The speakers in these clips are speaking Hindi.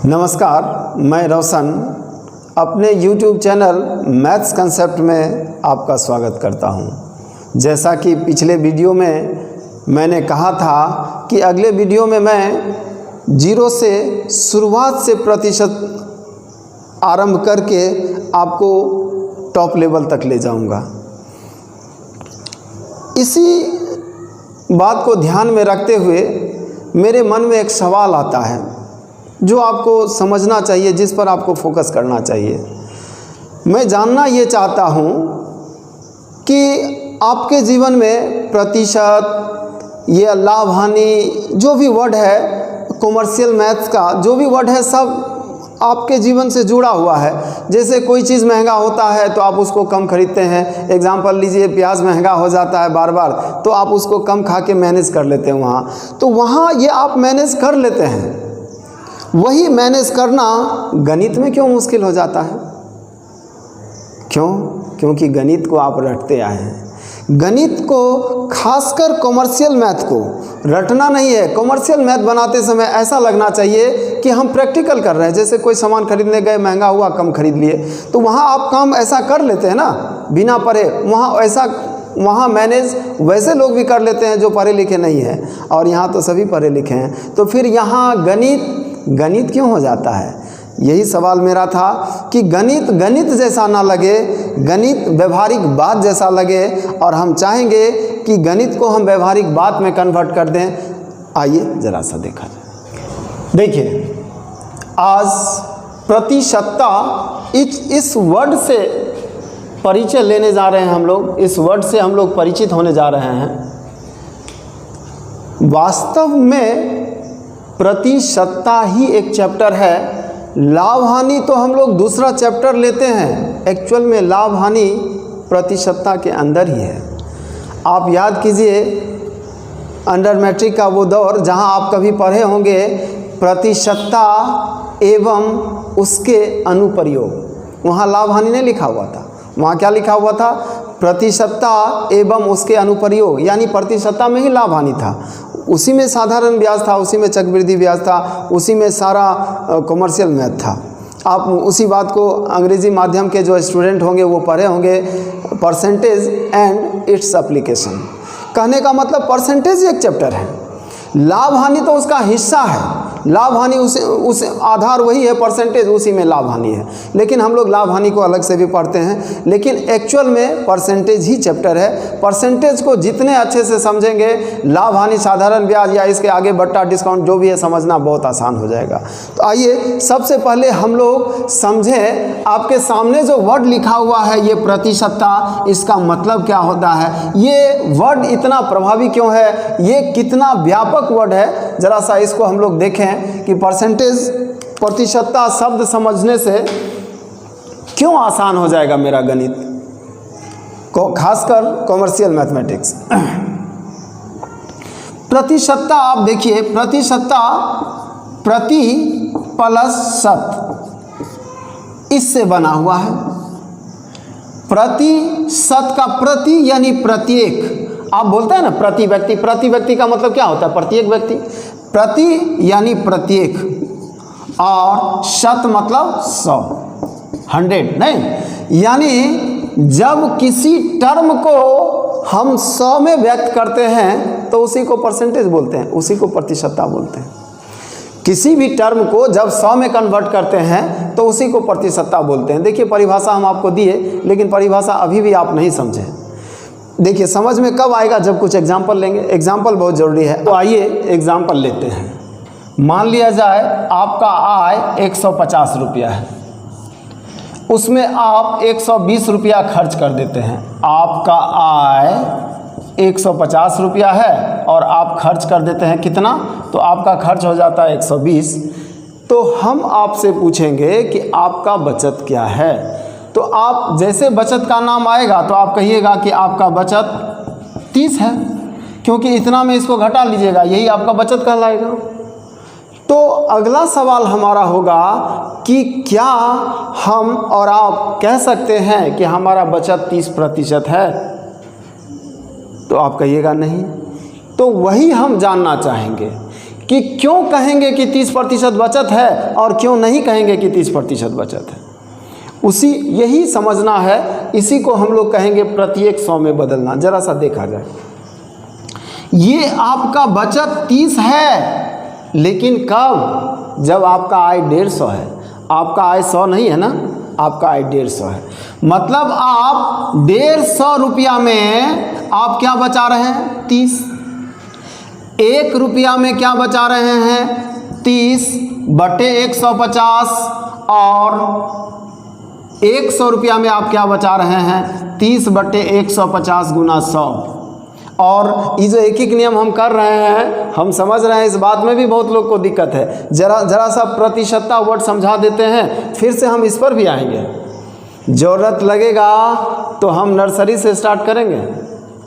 नमस्कार, मैं रोशन अपने YouTube चैनल मैथ्स कंसेप्ट में आपका स्वागत करता हूं। जैसा कि पिछले वीडियो में मैंने कहा था कि अगले वीडियो में मैं जीरो से शुरुआत से प्रतिशत आरंभ करके आपको टॉप लेवल तक ले जाऊंगा। इसी बात को ध्यान में रखते हुए मेरे मन में एक सवाल आता है जो आपको समझना चाहिए, जिस पर आपको फोकस करना चाहिए। मैं जानना ये चाहता हूँ कि आपके जीवन में प्रतिशत, ये लाभ हानि, जो भी वर्ड है, कॉमर्शियल मैथ्स का जो भी वर्ड है, सब आपके जीवन से जुड़ा हुआ है। जैसे कोई चीज़ महंगा होता है तो आप उसको कम खरीदते हैं। एग्जाम्पल लीजिए, प्याज महंगा हो जाता है बार बार, तो आप उसको कम खा के मैनेज कर लेते हैं वहाँ। तो वहाँ ये आप मैनेज कर लेते हैं। वही मैनेज करना गणित में क्यों मुश्किल हो जाता है? क्यों? क्योंकि गणित को आप रटते आए हैं। गणित को, खासकर कॉमर्शियल मैथ को रटना नहीं है। कॉमर्शियल मैथ बनाते समय ऐसा लगना चाहिए कि हम प्रैक्टिकल कर रहे हैं। जैसे कोई सामान खरीदने गए, महंगा हुआ, कम खरीद लिए, तो वहाँ आप काम ऐसा कर लेते हैं ना, बिना पढ़े। वहाँ मैनेज वैसे लोग भी कर लेते हैं जो पढ़े लिखे नहीं हैं, और यहाँ तो सभी पढ़े लिखे हैं। तो फिर यहाँ गणित क्यों हो जाता है? यही सवाल मेरा था कि गणित जैसा ना लगे, गणित व्यवहारिक बात जैसा लगे, और हम चाहेंगे कि गणित को हम व्यवहारिक बात में कन्वर्ट कर दें। आइए ज़रा सा देखा जाए। देखिए, आज प्रतिशतता इस वर्ड से परिचय लेने जा रहे हैं हम लोग। इस वर्ड से हम लोग परिचित होने जा रहे हैं। वास्तव में प्रतिशतता ही एक चैप्टर है। लाभ हानि तो हम लोग दूसरा चैप्टर लेते हैं। एक्चुअल में लाभ हानि प्रतिशतता के अंदर ही है। आप याद कीजिए अंडर मैट्रिक का वो दौर जहां आप कभी पढ़े होंगे प्रतिशतता एवं उसके अनुप्रयोग। वहां लाभ हानि नहीं लिखा हुआ था। वहाँ क्या लिखा हुआ था? प्रतिशतता एवं उसके अनुप्रयोग, यानी प्रतिशतता में ही लाभ हानि था। उसी में साधारण ब्याज था, उसी में चक्रवृद्धि ब्याज था, उसी में सारा कॉमर्शियल मैथ था। आप उसी बात को अंग्रेजी माध्यम के जो स्टूडेंट होंगे वो पढ़े होंगे, परसेंटेज एंड इट्स एप्लीकेशन। कहने का मतलब परसेंटेज एक चैप्टर है, लाभ हानि तो उसका हिस्सा है। लाभ हानि उस आधार वही है, परसेंटेज उसी में लाभ हानि है। लेकिन हम लोग लाभ हानि को अलग से भी पढ़ते हैं, लेकिन एक्चुअल में परसेंटेज ही चैप्टर है। परसेंटेज को जितने अच्छे से समझेंगे, लाभ हानि, साधारण ब्याज या इसके आगे बट्टा, डिस्काउंट जो भी है, समझना बहुत आसान हो जाएगा। तो आइए सबसे पहले हम लोग समझें, आपके सामने जो वर्ड लिखा हुआ है ये प्रतिशतता, इसका मतलब क्या होता है? ये वर्ड इतना प्रभावी क्यों है? ये कितना व्यापक वर्ड है? जरा सा इसको हम लोग देखें कि परसेंटेज, प्रतिशतता शब्द समझने से क्यों आसान हो जाएगा मेरा गणित को, खासकर कॉमर्शियल मैथमेटिक्स। प्रतिशतता आप देखिए, प्रतिशतता प्रति प्लस शत, इससे बना हुआ है। प्रतिशत का प्रति यानी प्रत्येक। आप बोलते हैं ना प्रति व्यक्ति, प्रति व्यक्ति का मतलब क्या होता है? प्रत्येक व्यक्ति। प्रति यानी प्रत्येक, और शत मतलब 100, 100 नहीं। यानी जब किसी टर्म को हम 100 में व्यक्त करते हैं तो उसी को परसेंटेज बोलते हैं, उसी को प्रतिशतता बोलते हैं। किसी भी टर्म को जब 100 में कन्वर्ट करते हैं तो उसी को प्रतिशतता बोलते हैं। देखिए, परिभाषा हम आपको दिए, लेकिन परिभाषा अभी भी आप नहीं समझे। देखिए, समझ में कब आएगा? जब कुछ एग्जाम्पल लेंगे। एग्जाम्पल बहुत ज़रूरी है। तो आइए एग्जाम्पल लेते हैं। मान लिया जाए आपका आय 150 रुपया है, उसमें आप 120 रुपया खर्च कर देते हैं। आपका आय 150 रुपया है और आप खर्च कर देते हैं कितना? तो आपका खर्च हो जाता है 120। तो हम आपसे पूछेंगे कि आपका बचत क्या है? तो आप जैसे बचत का नाम आएगा तो आप कहिएगा कि आपका बचत 30 है, क्योंकि इतना में इसको घटा लीजिएगा, यही आपका बचत कहलाएगा। तो अगला सवाल हमारा होगा कि क्या हम और आप कह सकते हैं कि हमारा बचत 30% है? तो आप कहिएगा नहीं। तो वही हम जानना चाहेंगे कि क्यों कहेंगे कि 30% बचत है और क्यों नहीं कहेंगे कि 30% बचत है। यही समझना है, इसी को हम लोग कहेंगे प्रत्येक 100 में बदलना। जरा सा देखा जाए, ये आपका बचत 30 है, लेकिन कब? जब आपका आय 150 है। आपका आय 100 नहीं है ना, आपका आय 150 है। मतलब आप 150 रुपया में आप क्या बचा रहे हैं? 30। 1 रुपया में क्या बचा रहे हैं? 30 बटे 150, और 100 रुपया में आप क्या बचा रहे हैं? 30 बटे 150 गुना 100। और ये जो एक एक नियम हम कर रहे हैं, हम समझ रहे हैं, इस बात में भी बहुत लोग को दिक्कत है। जरा सा प्रतिशतता वर्ड समझा देते हैं, फिर से हम इस पर भी आएंगे। ज़रूरत लगेगा तो हम नर्सरी से स्टार्ट करेंगे,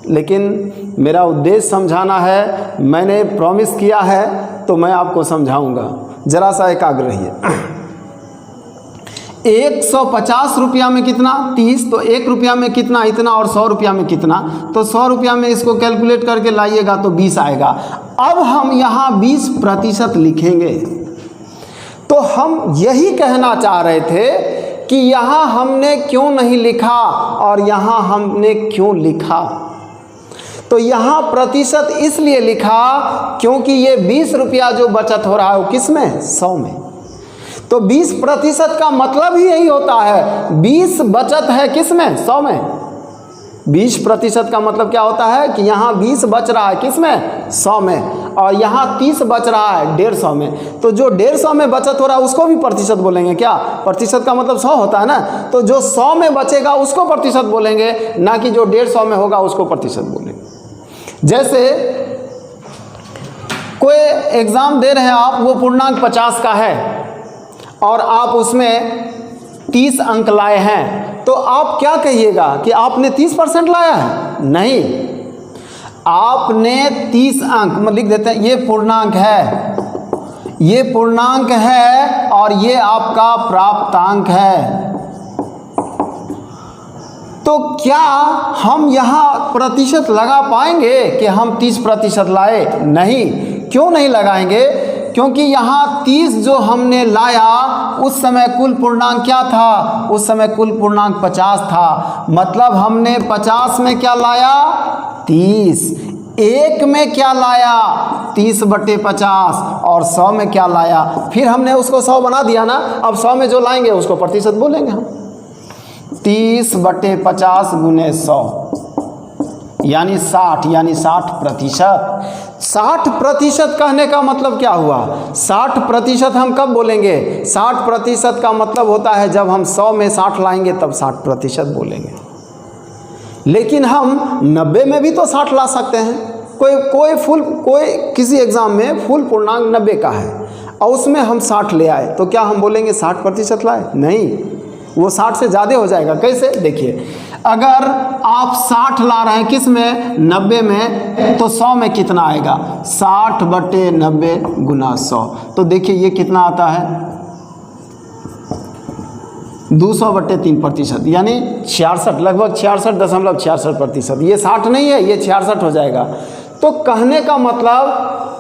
लेकिन मेरा उद्देश्य समझाना है। मैंने प्रॉमिस किया है तो मैं आपको समझाऊंगा। जरा सा एकाग्र रहिए। 150 रुपया में कितना? 30। तो 1 रुपया में कितना? इतना। और 100 रुपया में कितना? तो 100 रुपया में इसको कैलकुलेट करके लाइएगा तो 20 आएगा। अब हम यहाँ 20% लिखेंगे। तो हम यही कहना चाह रहे थे कि यहाँ हमने क्यों नहीं लिखा और यहाँ हमने क्यों लिखा। तो यहाँ प्रतिशत इसलिए लिखा क्योंकि ये 20 रुपया जो बचत हो रहा है वो किस में? 100 में। तो 20% का मतलब ही यही होता है, 20 बचत है किस में? 100 में। 20% का मतलब क्या होता है कि यहाँ 20 बच रहा है किस में? 100 में। और यहाँ 30 बच रहा है 150 में। तो जो 150 में बचत हो रहा है उसको भी प्रतिशत बोलेंगे क्या? प्रतिशत का मतलब 100 होता है ना, तो जो 100 में बचेगा उसको प्रतिशत बोलेंगे, ना कि जो 150 में होगा उसको प्रतिशत बोलेंगे। जैसे कोई एग्ज़ाम दे रहे हैं आप, वो पूर्णांक 50 का है और आप उसमें 30 अंक लाए हैं, तो आप क्या कहिएगा कि आपने 30% लाया है? नहीं, आपने 30 अंक लिख देते हैं। ये पूर्णांक है, ये पूर्णांक है और ये आपका प्राप्तांक है। तो क्या हम यहाँ प्रतिशत लगा पाएंगे कि हम 30% लाए? नहीं। क्यों नहीं लगाएंगे? क्योंकि यहाँ 30 जो हमने लाया उस समय कुल पूर्णांक क्या था? उस समय कुल पूर्णांक 50 था। मतलब हमने 50 में क्या लाया? 30। 1 में क्या लाया? 30 बटे 50। और 100 में क्या लाया? फिर हमने उसको 100 बना दिया ना। अब 100 में जो लाएंगे उसको प्रतिशत बोलेंगे हम। 30 बटे 50 गुने 100 यानी 60, यानी 60%। 60% कहने का मतलब क्या हुआ? 60% हम कब बोलेंगे? 60% का मतलब होता है जब हम 100 में 60 लाएंगे तब 60% बोलेंगे। लेकिन हम 90 में भी तो 60 ला सकते हैं। कोई किसी एग्ज़ाम में फुल पूर्णांक 90 का है और उसमें हम 60 ले आए, तो क्या हम बोलेंगे 60% लाए? नहीं, वो 60 से ज़्यादा हो जाएगा। कैसे? देखिए, अगर आप 60 ला रहे हैं किस में? 90 में, तो 100 में कितना आएगा? 60 बटे 90 गुना 100। तो देखिए ये कितना आता है? 200 बटे 3%, यानी 66, लगभग 66.66%। ये 60 नहीं है, ये 66 हो जाएगा। तो कहने का मतलब,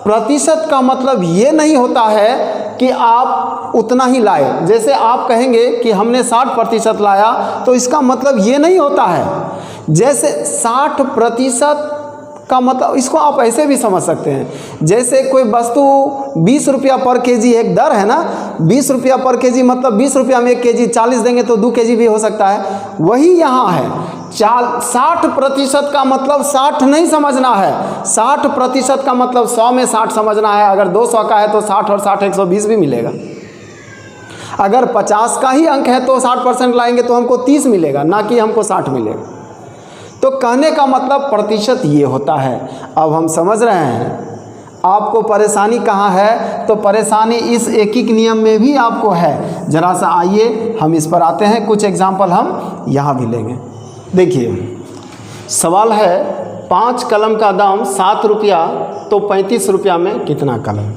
प्रतिशत का मतलब ये नहीं होता है कि आप उतना ही लाए। जैसे आप कहेंगे कि हमने 60% लाया, तो इसका मतलब ये नहीं होता है। जैसे 60% का मतलब, इसको आप ऐसे भी समझ सकते हैं, जैसे कोई वस्तु 20 रुपया पर केजी एक दर है ना, 20 रुपया पर केजी मतलब 20 रुपया में 1 केजी, 40 देंगे तो 2 केजी भी हो सकता है। वही यहाँ है। 60% का मतलब 60 नहीं समझना है। 60% का मतलब 100 में 60 समझना है। अगर 200 का है तो 60 और 60 120 भी मिलेगा। अगर 50 का ही अंक है तो 60% लाएंगे तो हमको 30 मिलेगा, ना कि हमको 60 मिलेगा। तो कहने का मतलब प्रतिशत ये होता है। अब हम समझ रहे हैं आपको परेशानी कहाँ है। तो परेशानी इस एकीक नियम में भी आपको है। जरा सा आइए हम इस पर आते हैं। कुछ एग्जाम्पल हम यहाँ भी लेंगे। देखिए, सवाल है 5 कलम का दाम 7 रुपया, तो 35 रुपया में कितना कलम?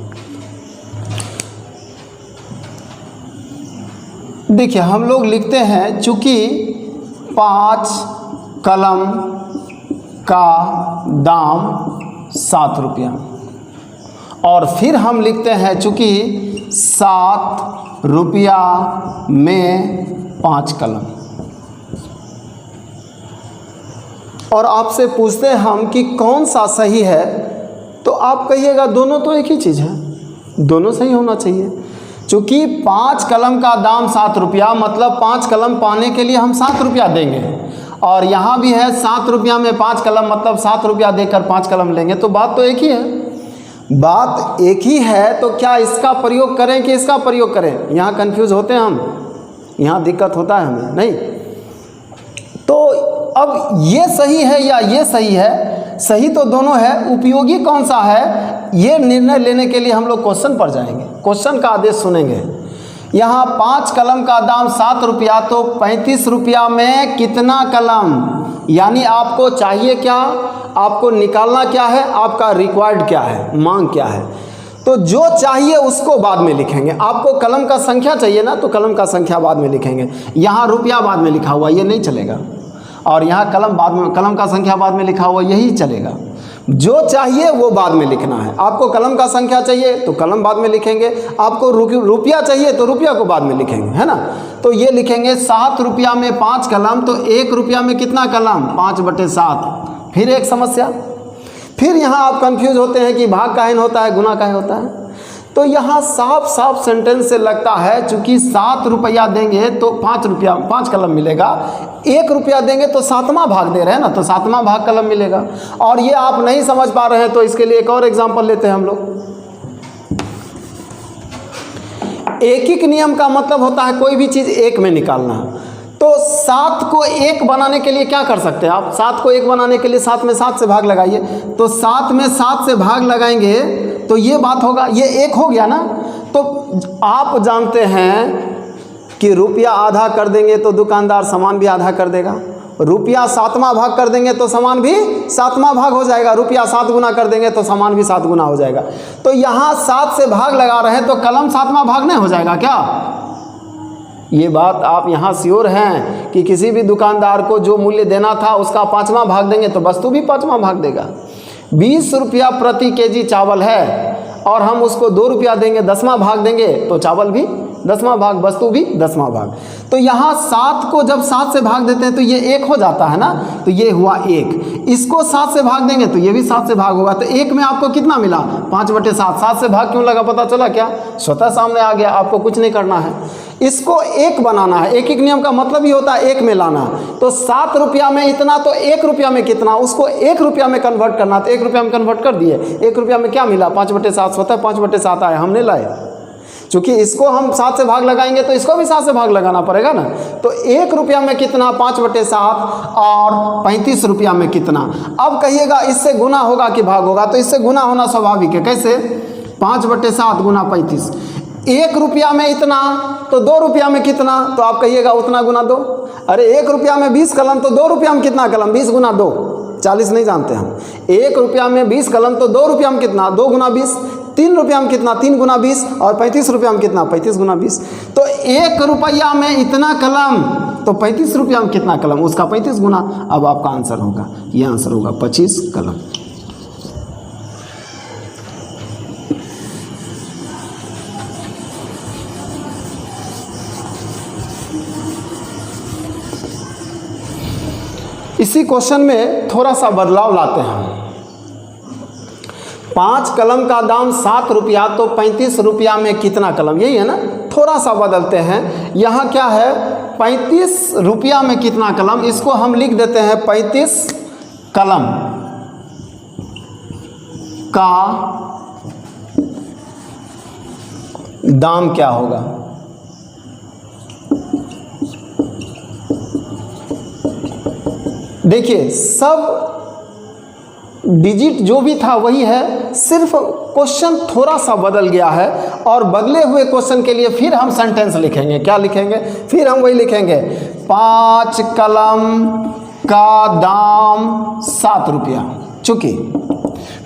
देखिए, हम लोग लिखते हैं चूँकि 5 कलम का दाम 7 रुपया और फिर हम लिखते हैं चूँकि 7 रुपया में 5 कलम। और आपसे पूछते हैं हम कि कौन सा सही है, तो आप कहिएगा दोनों तो एक ही चीज़ है, दोनों सही होना चाहिए। चूँकि 5 कलम का दाम 7 रुपया, मतलब 5 कलम पाने के लिए हम 7 रुपया देंगे, और यहाँ भी है 7 रुपया में 5 कलम, मतलब 7 रुपया देकर 5 कलम लेंगे, तो बात तो एक ही है। बात एक ही है, तो क्या इसका प्रयोग करें कि इसका प्रयोग करें? यहाँ कंफ्यूज होते हैं हम, यहाँ दिक्कत होता है हमें, नहीं? तो अब ये सही है या ये सही है? सही तो दोनों है, उपयोगी कौन सा है, ये निर्णय लेने के लिए हम लोग क्वेश्चन पर जाएंगे, क्वेश्चन का आदेश सुनेंगे। यहाँ 5 कलम का दाम 7 रुपया, तो 35 रुपया में कितना कलम, यानी आपको चाहिए क्या, आपको निकालना क्या है, आपका रिक्वायर्ड क्या है, मांग क्या है। तो जो चाहिए उसको बाद में लिखेंगे। आपको कलम का संख्या चाहिए ना, तो कलम का संख्या बाद में लिखेंगे। यहाँ रुपया बाद में लिखा हुआ ये नहीं चलेगा, और यहाँ कलम बाद में, कलम का संख्या बाद में लिखा हुआ यही चलेगा। जो चाहिए वो बाद में लिखना है। आपको कलम का संख्या चाहिए तो कलम बाद में लिखेंगे, आपको रुपया चाहिए तो रुपया को बाद में लिखेंगे, है ना। तो ये लिखेंगे 7 रुपया में 5 कलम, तो 1 रुपया में कितना कलम, 5/7। फिर एक समस्या, फिर यहाँ आप कंफ्यूज होते हैं कि भाग काहे होता है, गुना काहे होता है। तो यहाँ साफ साफ सेंटेंस से लगता है, चूँकि 7 रुपया देंगे तो 5 कलम मिलेगा, 1 रुपया देंगे तो 7वां भाग दे रहे हैं ना, तो 7वां भाग कलम मिलेगा। और ये आप नहीं समझ पा रहे हैं तो इसके लिए एक और एग्जांपल लेते हैं हम लोग। एकिक नियम का मतलब होता है कोई भी चीज़ एक में निकालना। तो 7 को 1 बनाने के लिए क्या कर सकते हैं आप, 7 को 1 बनाने के लिए 7 में 7 से भाग लगाइए। तो 7 में 7 से भाग लगाएंगे तो ये बात होगा, ये 1 हो गया ना। तो आप जानते हैं कि रुपया आधा कर देंगे तो दुकानदार सामान भी आधा कर देगा, रुपया 7वां भाग कर देंगे तो सामान भी 7वां भाग हो जाएगा, रुपया 7 गुना कर देंगे तो सामान भी 7 गुना हो जाएगा। तो यहाँ 7 से भाग लगा रहे हैं तो कलम 7वां भाग नहीं हो जाएगा क्या? ये बात आप यहाँ श्योर हैं कि किसी भी दुकानदार को जो मूल्य देना था उसका 5वां भाग देंगे तो वस्तु भी 5वां भाग देगा। 20 रुपया प्रति केजी चावल है और हम उसको 2 रुपया देंगे, 10वां भाग देंगे तो चावल भी 10वां भाग, वस्तु भी 10वां भाग। तो यहाँ 7 को जब 7 से भाग देते हैं तो ये 1 हो जाता है ना, तो ये हुआ 1। इसको 7 से भाग देंगे तो ये भी 7 से भाग होगा। तो 1 में आपको कितना मिला, 5/7। 7 से भाग क्यों लगा पता चला क्या? स्वतः सामने आ गया, आपको कुछ नहीं करना है। इसको 1 बनाना है। एकिक नियम का मतलब ही होता है 1 में लाना। तो 7 रुपया में इतना, तो 1 रुपया में कितना, उसको 1 रुपया में कन्वर्ट करना। तो 1 रुपया में कन्वर्ट कर दिए। 1 रुपया में क्या मिला, 5/7। स्वतः 5/7 आया, हमने लाए। चूँकि इसको हम 7 से भाग लगाएंगे तो इसको भी 7 से भाग लगाना पड़ेगा ना। तो 1 रुपया में कितना, 5/7, और 35 रुपया में कितना। अब कहिएगा इससे गुना होगा कि भाग होगा, तो इससे गुना होना स्वाभाविक है। कैसे? 5/7 गुना 35। 1 रुपया में इतना तो 2 रुपया में कितना, तो आप कहिएगा उतना गुना 2। अरे 1 रुपया में 20 कलम तो 2 रुपया में कितना कलम, 20 गुना 2, 40 नहीं जानते हम। 1 रुपया में 20 कलम तो 2 रुपया में कितना, 2 गुना 20। 3 रुपया में कितना, 3 गुना 20। और 35 रुपया में कितना, 35 गुना 20। तो 1 रुपया में इतना कलम, तो 35 रुपया में कितना कलम, उसका 35 गुना। अब आपका आंसर होगा, ये आंसर होगा 25 कलम। इसी क्वेश्चन में थोड़ा सा बदलाव लाते हैं। 5 कलम का दाम 7 रुपया, तो 35 रुपया में कितना कलम, यही है ना। थोड़ा सा बदलते हैं। यहाँ क्या है, 35 रुपया में कितना कलम, इसको हम लिख देते हैं 35 कलम का दाम क्या होगा। देखिए सब डिजिट जो भी था वही है, सिर्फ क्वेश्चन थोड़ा सा बदल गया है। और बदले हुए क्वेश्चन के लिए फिर हम सेंटेंस लिखेंगे। क्या लिखेंगे? फिर हम वही लिखेंगे, 5 कलम का दाम 7 रुपया। चूँकि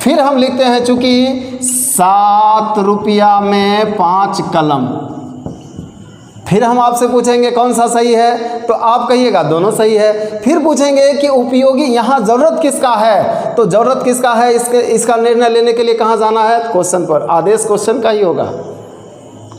फिर हम लिखते हैं, चूँकि 7 रुपया में 5 कलम। फिर हम आपसे पूछेंगे कौन सा सही है, तो आप कहिएगा दोनों सही है। फिर पूछेंगे कि उपयोगी यहाँ ज़रूरत किसका है, तो ज़रूरत किसका है, इसका निर्णय लेने के लिए कहाँ जाना है, क्वेश्चन पर। आदेश क्वेश्चन का ही होगा।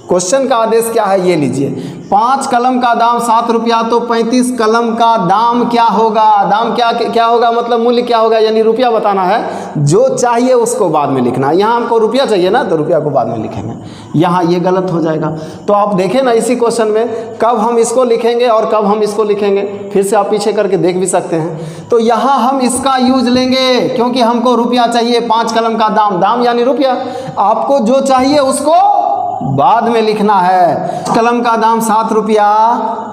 क्वेश्चन का आदेश क्या है ये लीजिए, 5 कलम का दाम 7 रुपया, तो 35 कलम का दाम क्या होगा, दाम क्या होगा मतलब मूल्य क्या होगा, यानी रुपया बताना है। जो चाहिए उसको बाद में लिखना है। यहाँ हमको रुपया चाहिए ना, तो रुपया को बाद में लिखेंगे। यहाँ ये गलत हो जाएगा। तो आप देखें ना इसी क्वेश्चन में कब हम इसको लिखेंगे और कब हम इसको लिखेंगे, फिर से आप पीछे करके देख भी सकते हैं। तो यहाँ हम इसका यूज लेंगे क्योंकि हमको रुपया चाहिए। 5 कलम का दाम, दाम यानी रुपया। आपको जो चाहिए उसको बाद में लिखना है। कलम का दाम 7 रुपया,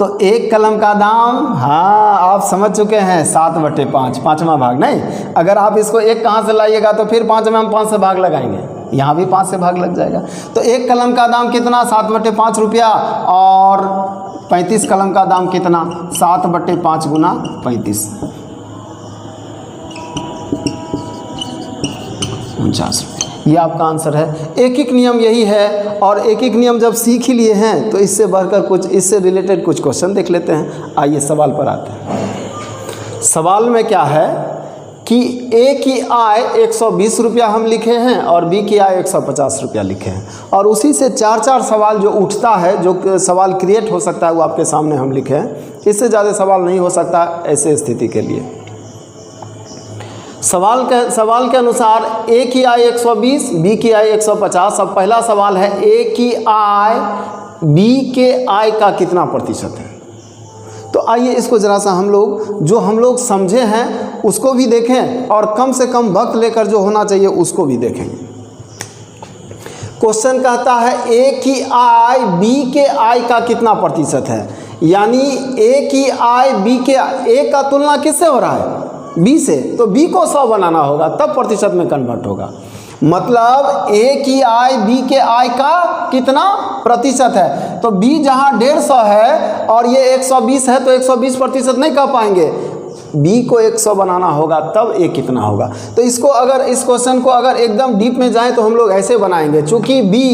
तो 1 कलम का दाम, हाँ आप समझ चुके हैं, 7/5, 5वां भाग नहीं। अगर आप इसको 1 कहाँ से लाइएगा तो फिर 5 में हम 5 से भाग लगाएंगे, यहाँ भी 5 से भाग लग जाएगा। तो 1 कलम का दाम कितना, 7/5 रुपया, और 35 कलम का दाम कितना, 7/5 गुना 35, 49 रुपये। ये आपका आंसर है। एक एक नियम यही है, और एक एक नियम जब सीख ही लिए हैं तो इससे बढ़कर कुछ, इससे रिलेटेड कुछ क्वेश्चन देख लेते हैं। आइए सवाल पर आते हैं। सवाल में क्या है कि ए की आय 120 रुपया हम लिखे हैं और बी की आय 150 रुपया लिखे हैं, और उसी से 4 सवाल जो उठता है, जो सवाल क्रिएट हो सकता है, वो आपके सामने हम लिखे हैं। इससे ज़्यादा सवाल नहीं हो सकता ऐसे स्थिति के लिए। सवाल के अनुसार ए की आय 120, बी की आय 150। अब पहला सवाल है ए की आय बी के आय का कितना प्रतिशत है। तो आइए इसको ज़रा सा हम लोग समझे हैं उसको भी देखें, और कम से कम वक्त लेकर जो होना चाहिए उसको भी देखें। क्वेश्चन कहता है ए की आय बी के आय का कितना प्रतिशत है, यानी ए की आय बी के, ए का तुलना किससे हो रहा है, बी से, तो बी को 100 बनाना होगा तब प्रतिशत में कन्वर्ट होगा। मतलब ए की आय बी के आय का कितना प्रतिशत है, तो बी जहां 150 है और ये 120 है तो 120% नहीं कह पाएंगे, बी को 100 बनाना होगा तब ए कितना होगा। तो इसको अगर, इस क्वेश्चन को अगर एकदम डीप में जाएं तो हम लोग ऐसे बनाएंगे, चूंकि बी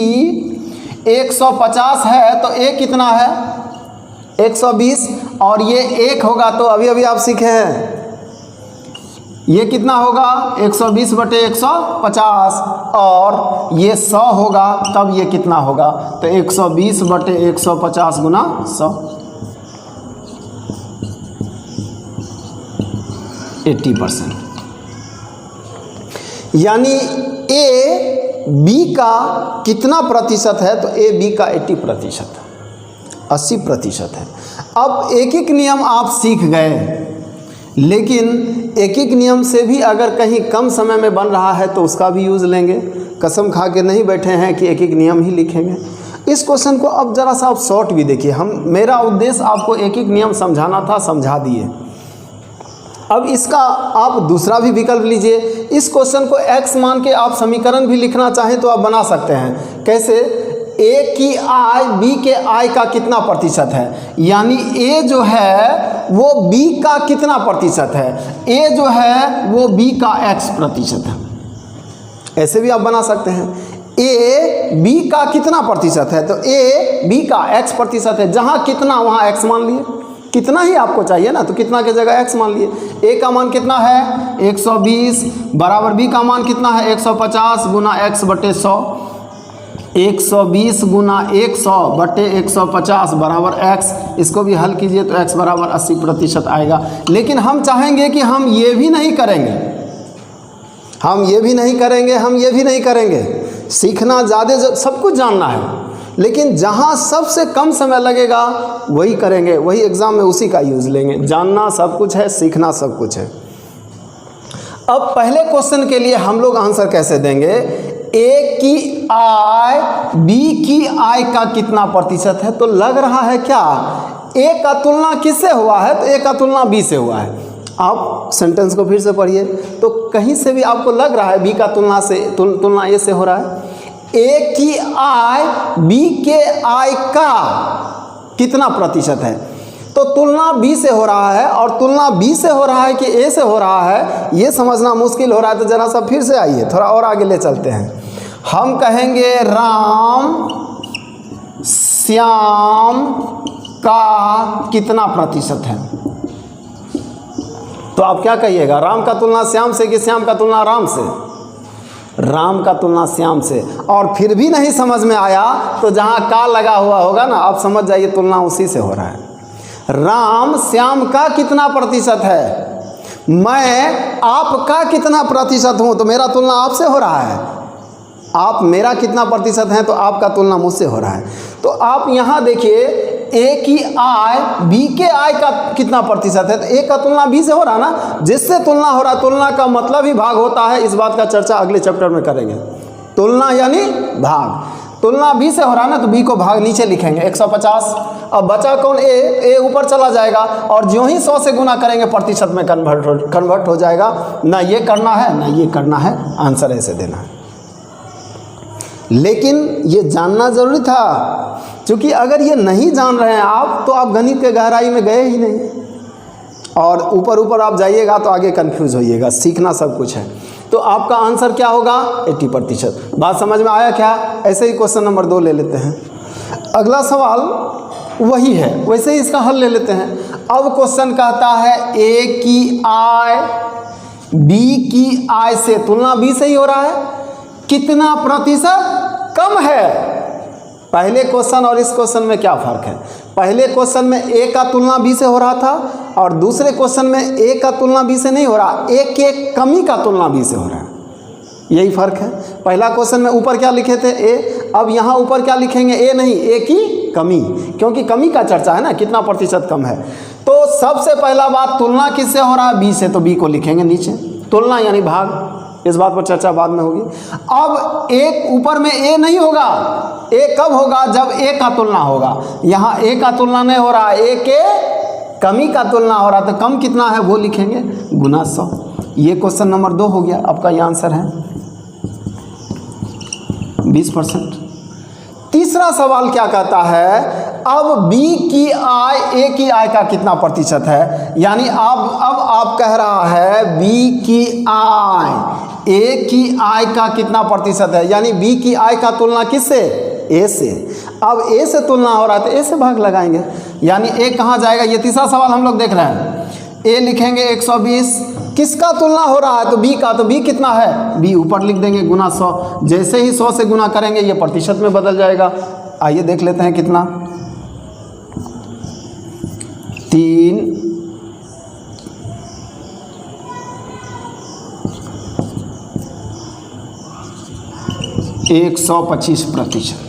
150 है तो ए कितना है 120, और ये 1 होगा तो अभी आप सीखे हैं ये कितना होगा 120/150, और ये 100 होगा तब ये कितना होगा, तो 120/150 गुना 100, 80%। यानी ए बी का कितना प्रतिशत है, तो ए बी का 80%, 80% है। अब एक एक नियम आप सीख गए, लेकिन एक एक नियम से भी अगर कहीं कम समय में बन रहा है तो उसका भी यूज़ लेंगे। कसम खा के नहीं बैठे हैं कि एक एक नियम ही लिखेंगे। इस क्वेश्चन को अब ज़रा सा आप शॉर्ट भी देखिए। मेरा उद्देश्य आपको एक एक नियम समझाना था, समझा दिए। अब इसका आप दूसरा भी विकल्प लीजिए। इस क्वेश्चन को x मान के आप समीकरण भी लिखना चाहें तो आप बना सकते हैं। कैसे, ए की आय बी के आय का कितना प्रतिशत है, यानी ए जो है वो बी का कितना प्रतिशत है, ए जो है वो बी का x% है। ऐसे भी आप बना सकते हैं, ए बी का कितना प्रतिशत है, तो ए बी का x% है। जहाँ कितना वहाँ x मान लिए, कितना ही आपको चाहिए ना, तो कितना की जगह x मान लिए। ए का मान कितना है 120 बराबर बी का मान कितना है 150 गुना x/100, 120 गुना 100/150 बराबर x। इसको भी हल कीजिए तो x बराबर 80% आएगा। लेकिन हम चाहेंगे कि हम ये भी नहीं करेंगे, हम ये भी नहीं करेंगे। सीखना ज़्यादा, सब कुछ जानना है, लेकिन जहाँ सबसे कम समय लगेगा वही करेंगे, वही एग्ज़ाम में उसी का यूज़ लेंगे। जानना सब कुछ है, सीखना सब कुछ है। अब पहले क्वेश्चन के लिए हम लोग आंसर कैसे देंगे, ए की आय बी की आय का कितना प्रतिशत है। तो लग रहा है क्या ए का तुलना किससे हुआ है, तो ए का तुलना बी से हुआ है। आप सेंटेंस को फिर से पढ़िए तो कहीं से भी आपको लग रहा है बी का तुलना ए से हो रहा है। ए की आय बी के आय का कितना प्रतिशत है, तो तुलना बी से हो रहा है, और तुलना बी से हो रहा है कि ए से हो रहा है, ये समझना मुश्किल हो रहा है। तो जरा सा फिर से आइए, थोड़ा और आगे ले चलते हैं। हम कहेंगे राम श्याम का कितना प्रतिशत है? तो आप क्या कहिएगा, राम का तुलना श्याम से कि श्याम का तुलना राम से? राम का तुलना श्याम से। और फिर भी नहीं समझ में आया तो जहाँ का लगा हुआ होगा ना, आप समझ जाइए तुलना उसी से हो रहा है। राम श्याम का कितना प्रतिशत है, मैं आपका कितना प्रतिशत हूँ, तो मेरा तुलना आपसे हो रहा है। आप मेरा कितना प्रतिशत हैं तो आपका तुलना मुझसे हो रहा है। तो आप यहाँ देखिए, ए की आय बी के आय का कितना प्रतिशत है, तो ए का तुलना बी से हो रहा है ना। जिससे तुलना हो रहा है, तुलना का मतलब ही भाग होता है। इस बात का चर्चा अगले चैप्टर में करेंगे। तुलना यानी भाग। तुलना बी से हो रहा है ना, तो बी को भाग नीचे लिखेंगे 150। अब बचा कौन, ए ऊपर चला जाएगा और ज्यों ही 100 से गुना करेंगे प्रतिशत में कन्वर्ट हो जाएगा। ना ये करना है ना ये करना है, आंसर ऐसे देना है। लेकिन ये जानना ज़रूरी था, क्योंकि अगर ये नहीं जान रहे हैं आप तो आप गणित के गहराई में गए ही नहीं, और ऊपर ऊपर आप जाइएगा तो आगे कंफ्यूज होइएगा। सीखना सब कुछ है। तो आपका आंसर क्या होगा, 80%। बात समझ में आया क्या? ऐसे ही क्वेश्चन नंबर 2 ले लेते हैं। अगला सवाल वही है, वैसे ही इसका हल ले लेते हैं। अब क्वेश्चन कहता है ए की आय बी की आय से, तुलना बी से ही हो रहा है, कितना प्रतिशत कम है। पहले क्वेश्चन और इस क्वेश्चन में क्या फ़र्क है? पहले क्वेश्चन में ए का तुलना बी से हो रहा था और दूसरे क्वेश्चन में ए का तुलना बी से नहीं हो रहा, ए के कमी का तुलना बी से हो रहा है। यही फ़र्क है। पहला क्वेश्चन में ऊपर क्या लिखे थे, ए, अब यहाँ ऊपर क्या लिखेंगे, ए नहीं, ए की कमी, क्योंकि कमी का चर्चा है ना, कितना प्रतिशत कम है। तो सबसे पहला बात, तुलना किससे हो रहा है, बी से, तो बी को लिखेंगे नीचे। तुलना यानी भाग, इस बात पर चर्चा बाद में होगी। अब एक ऊपर में ए नहीं होगा, ए कब होगा, जब ए का तुलना होगा। यहाँ ए का तुलना नहीं हो रहा, ए के कमी का तुलना हो रहा, तो कम कितना है वो लिखेंगे गुना 100। ये क्वेश्चन नंबर 2 हो गया। आपका ये आंसर है 20%। तीसरा सवाल क्या कहता है, अब बी की आय ए की आय का कितना प्रतिशत है। यानी अब आप कह रहा है बी की आय ए की आय का कितना प्रतिशत है, यानी बी की आय का तुलना किससे, ए से। अब ए से तुलना हो रहा है तो ए से भाग लगाएंगे, यानी ए कहाँ जाएगा। ये तीसरा सवाल हम लोग देख रहे हैं। ए लिखेंगे 120, किसका तुलना हो रहा है, तो बी का, तो बी कितना है, बी ऊपर लिख देंगे गुना 100। जैसे ही 100 से गुना करेंगे ये प्रतिशत में बदल जाएगा। आइए देख लेते हैं कितना, 3 125%।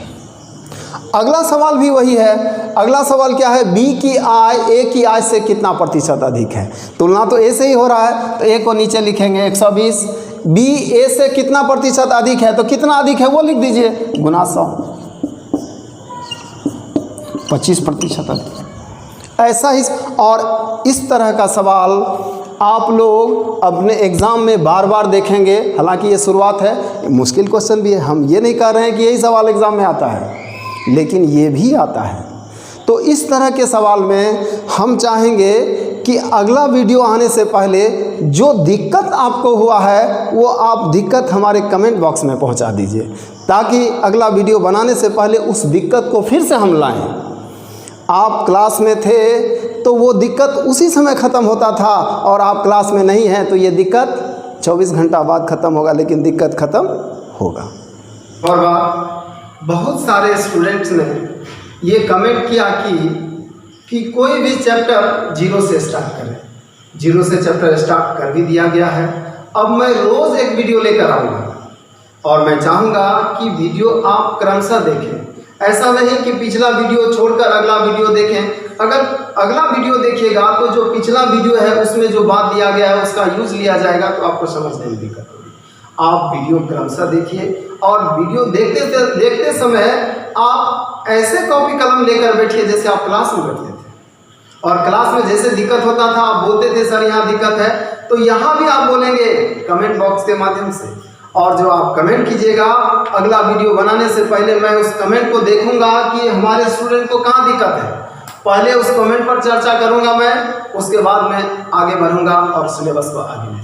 अगला सवाल भी वही है। अगला सवाल क्या है, बी की आय ए की आय से कितना प्रतिशत अधिक है। तुलना तो ए से ही हो रहा है, तो ए को नीचे लिखेंगे 120। बी ए से कितना प्रतिशत अधिक है, तो कितना अधिक है वो लिख दीजिए गुना 100, 25% अधिक। ऐसा ही और इस तरह का सवाल आप लोग अपने एग्ज़ाम में बार बार देखेंगे। हालांकि ये शुरुआत है, मुश्किल क्वेश्चन भी है। हम ये नहीं कह रहे हैं कि यही सवाल एग्ज़ाम में आता है, लेकिन ये भी आता है। तो इस तरह के सवाल में हम चाहेंगे कि अगला वीडियो आने से पहले जो दिक्कत आपको हुआ है वो आप दिक्कत हमारे कमेंट बॉक्स में पहुंचा दीजिए, ताकि अगला वीडियो बनाने से पहले उस दिक्कत को फिर से हम लाएं। आप क्लास में थे तो वो दिक्कत उसी समय ख़त्म होता था, और आप क्लास में नहीं हैं तो ये दिक्कत 24 घंटा बाद ख़त्म होगा, लेकिन दिक्कत ख़त्म होगा। और बहुत सारे स्टूडेंट्स ने ये कमेंट किया कि कोई भी चैप्टर 0 से स्टार्ट करें। 0 से चैप्टर स्टार्ट कर भी दिया गया है। अब मैं रोज़ एक वीडियो लेकर आऊँगा और मैं चाहूँगा कि वीडियो आप क्रमशः देखें। ऐसा नहीं कि पिछला वीडियो छोड़कर अगला वीडियो देखें। अगर अगला वीडियो देखिएगा तो जो पिछला वीडियो है उसमें जो बात दिया गया है उसका यूज़ लिया जाएगा, तो आपको समझने में दिक्कत होगी। आप वीडियो क्रमशः देखिए, और वीडियो देखते समय आप ऐसे कॉपी कलम लेकर बैठिए जैसे आप क्लास में बैठते थे। और क्लास में जैसे दिक्कत होता था आप बोलते थे सर यहाँ दिक्कत है, तो यहाँ भी आप बोलेंगे कमेंट बॉक्स के माध्यम से। और जो आप कमेंट कीजिएगा अगला वीडियो बनाने से पहले, मैं उस कमेंट को देखूंगा कि हमारे स्टूडेंट को कहाँ दिक्कत है। पहले उस कमेंट पर चर्चा करूंगा मैं, उसके बाद मैं आगे बढ़ूंगा और सिलेबस को आगे